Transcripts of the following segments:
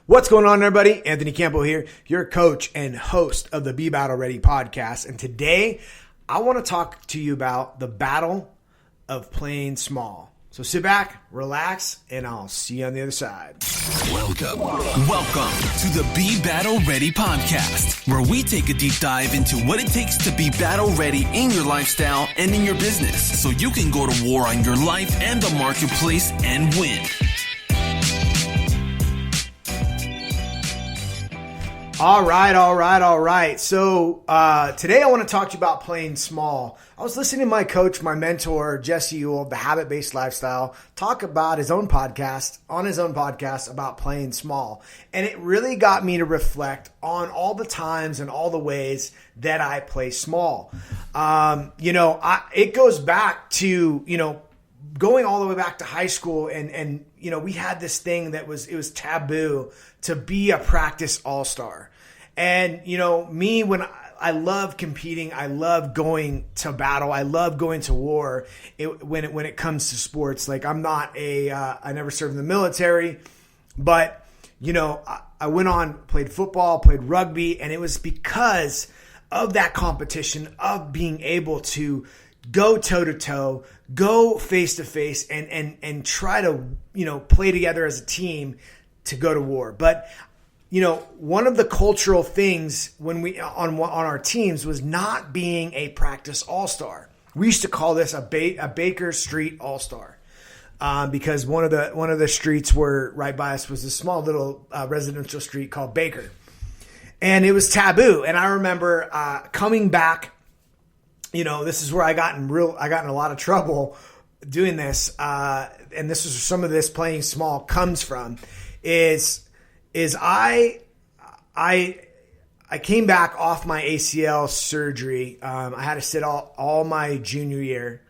What's going on, everybody? Anthony Campbell here, your coach and host of the Be Battle Ready podcast. And today, I want to talk to you about the battle of playing small. So sit back, relax, and I'll see you on the other side. Welcome to the Be Battle Ready podcast, where we take a deep dive into what it takes to be battle ready in your lifestyle and in your business, so you can go to war on your life and the marketplace and win. All right. So today I want to talk to you about playing small. I was listening to my coach, my mentor, Jesse Ewell, the Habit-Based Lifestyle, talk about his own podcast, about playing small. And it really got me to reflect on all the times and all the ways that I play small. It goes back to, going all the way back to high school and we had this thing that it was taboo to be a practice all-star. And, me, when I love competing, I love going to battle, I love going to war when it comes to sports. Like, I'm not I never served in the military, but, I went on, played football, played rugby, and it was because of that competition, of being able to go toe-to-toe, go face-to-face, and try to, play together as a team to go to war. But, one of the cultural things when we on our teams was not being a practice all-star. We used to call this a Baker Street all-star because one of the streets were right by us was a small little residential street called Baker, and it was taboo. And I remember coming back. This is where I got in a lot of trouble doing this, and this is some of this playing small comes from. I came back off my ACL surgery. I had to sit all my junior year,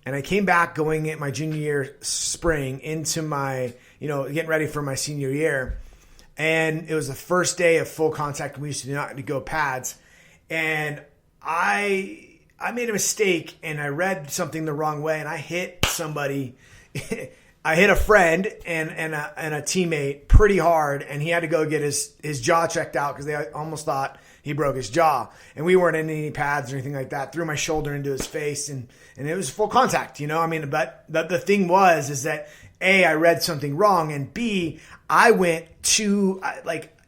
and I came back going at my junior year spring into my getting ready for my senior year, and it was the first day of full contact. We used to not to go pads, and I made a mistake and I read something the wrong way and I hit somebody. I hit a friend and a teammate pretty hard, and he had to go get his jaw checked out because they almost thought he broke his jaw. And we weren't in any pads or anything like that. Threw my shoulder into his face and it was full contact, But the thing is that A, I read something wrong, and B, I went to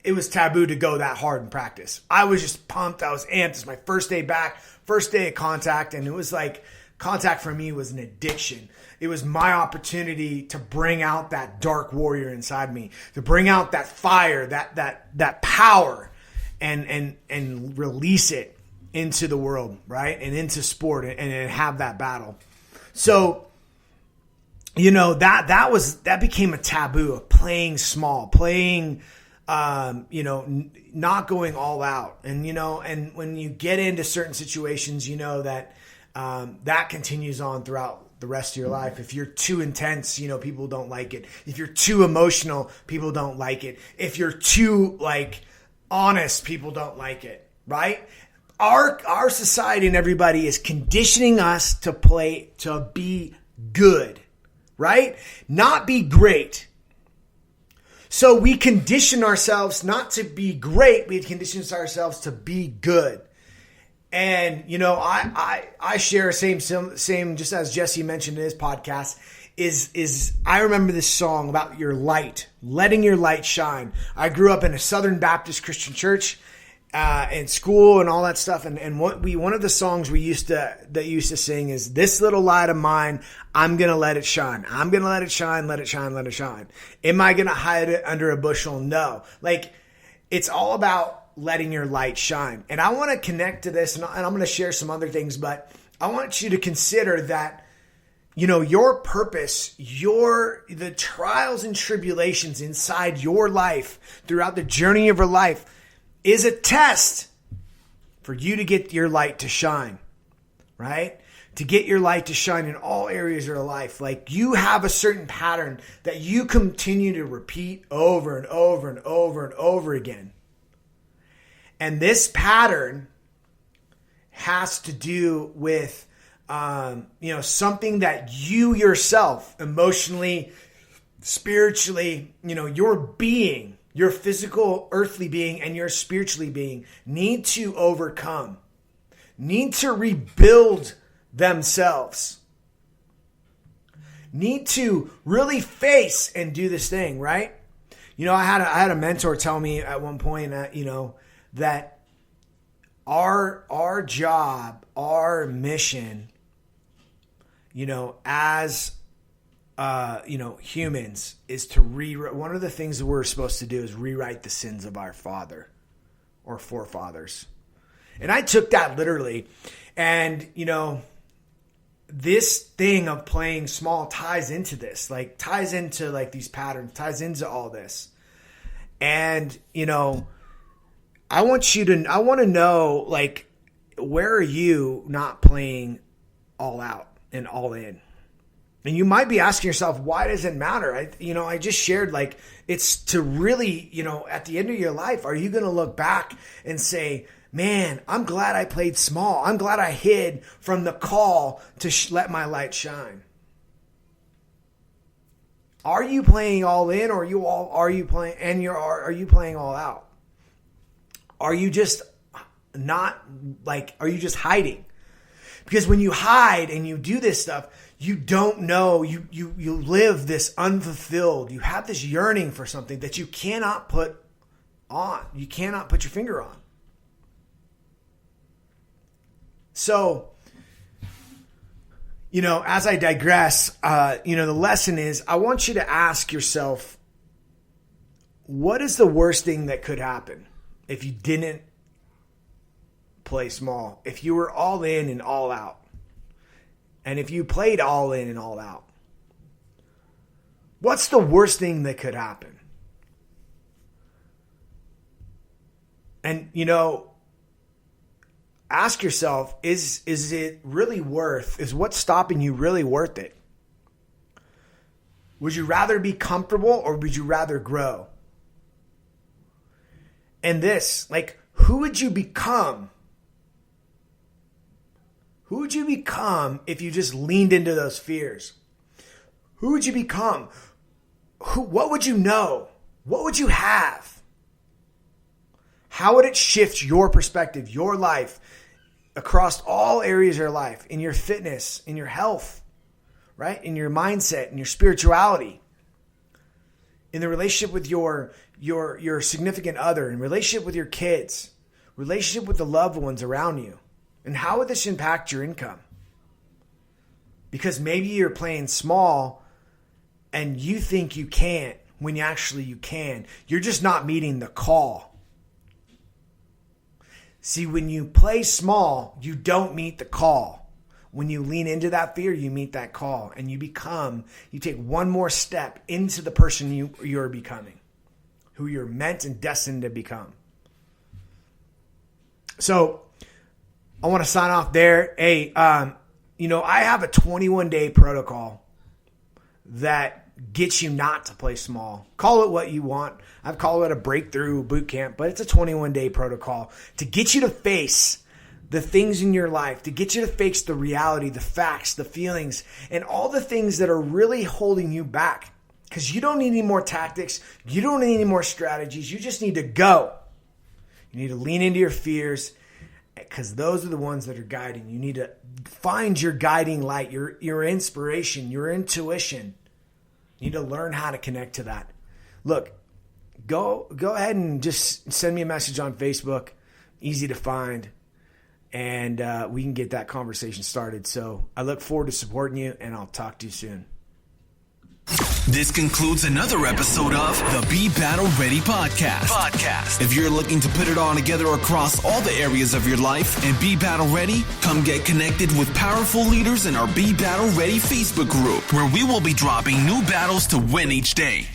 it was taboo to go that hard in practice. I was just pumped. I was amped. It's my first day back, first day of contact. And it was like contact for me was an addiction. It was my opportunity to bring out that dark warrior inside me, to bring out that fire, that power and release it into the world, right? And into sport and have that battle. So, that became a taboo of playing small, playing not going all out. And, and when you get into certain situations, that that continues on throughout the rest of your life. If you're too intense, people don't like it. If you're too emotional, people don't like it. If you're too honest, people don't like it, right? Our society and everybody is conditioning us to be good, right? Not be great. So we condition ourselves not to be great, we condition ourselves to be good. And, I share same, just as Jesse mentioned in his podcast, is I remember this song about your light, letting your light shine. I grew up in a Southern Baptist Christian church, in school and all that stuff. And one of the songs we used to sing is, "This little light of mine, I'm going to let it shine. I'm going to let it shine, let it shine, let it shine." Am I going to hide it under a bushel? No. It's all about letting your light shine. And I want to connect to this, and I'm going to share some other things, but I want you to consider that, your purpose, the trials and tribulations inside your life throughout the journey of your life is a test for you to get your light to shine, right? To get your light to shine in all areas of your life. You have a certain pattern that you continue to repeat over and over and over and over again. And this pattern has to do with, something that you yourself, emotionally, spiritually, your being, your physical earthly being and your spiritually being need to overcome, need to rebuild themselves, need to really face and do this thing, right? I had a mentor tell me at one point that, that our job, our mission, as humans, is to rewrite. One of the things that we're supposed to do is rewrite the sins of our father or forefathers. And I took that literally. And, this thing of playing small ties into this, ties into these patterns, ties into all this. And, I want to know, where are you not playing all out and all in? And you might be asking yourself, why does it matter? I just shared, it's to really, at the end of your life, are you going to look back and say, man, I'm glad I played small. I'm glad I hid from the call to let my light shine. Are you playing all in, or are you playing all out? Are you just are you just hiding? Because when you hide and you do this stuff, you don't know, you live this unfulfilled. You have this yearning for something that you cannot put on. You cannot put your finger on. So, as I digress, the lesson is, I want you to ask yourself, what is the worst thing that could happen if you didn't play small? If you were all in and all out, and if you played all in and all out, what's the worst thing that could happen? And, ask yourself, is it really is what's stopping you really worth it? Would you rather be comfortable, or would you rather grow? And this, who would you become? Who would you become if you just leaned into those fears? Who would you become? What would you know? What would you have? How would it shift your perspective, your life, across all areas of your life, in your fitness, in your health, right? In your mindset, in your spirituality, in the relationship with your significant other, in relationship with your kids, relationship with the loved ones around you? And how would this impact your income? Because maybe you're playing small and you think you can't when actually you can. You're just not meeting the call. See, when you play small, you don't meet the call. When you lean into that fear, you meet that call, and you take one more step into the person you're becoming, who you're meant and destined to become. So I want to sign off there. Hey, I have a 21-day protocol that gets you not to play small. Call it what you want. I've called it a breakthrough boot camp, but it's a 21-day protocol to get you to face the things in your life, to get you to face the reality, the facts, the feelings, and all the things that are really holding you back. Because you don't need any more tactics. You don't need any more strategies. You just need to go. You need to lean into your fears, because those are the ones that are guiding. You need to find your guiding light, your inspiration, your intuition. You need to learn how to connect to that. Look, go ahead and just send me a message on Facebook. Easy to find. And we can get that conversation started. So I look forward to supporting you, and I'll talk to you soon. This concludes another episode of the Be Battle Ready podcast. If you're looking to put it all together across all the areas of your life and be battle ready, come get connected with powerful leaders in our Be Battle Ready Facebook group, where we will be dropping new battles to win each day.